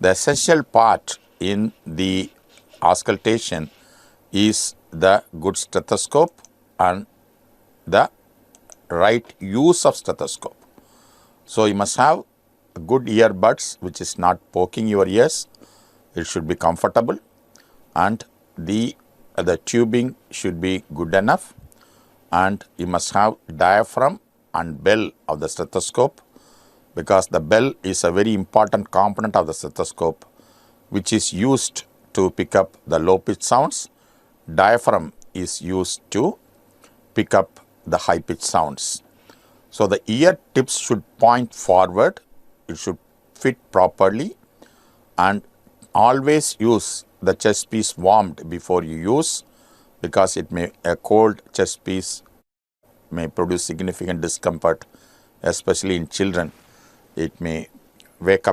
The essential part in the auscultation is the good stethoscope and the right use of stethoscope. So you must have good earbuds which is not poking your ears. It should be comfortable, and the tubing should be good enough, and you must have diaphragm and bell of the stethoscope, because the bell is a very important component of the stethoscope which is used to pick up the low pitch sounds. Diaphragm is used to pick up the high pitch sounds. So the ear tips should point forward, it should fit properly, and always use the chest piece warmed before you use, because a cold chest piece may produce significant discomfort, especially in children. It may wake up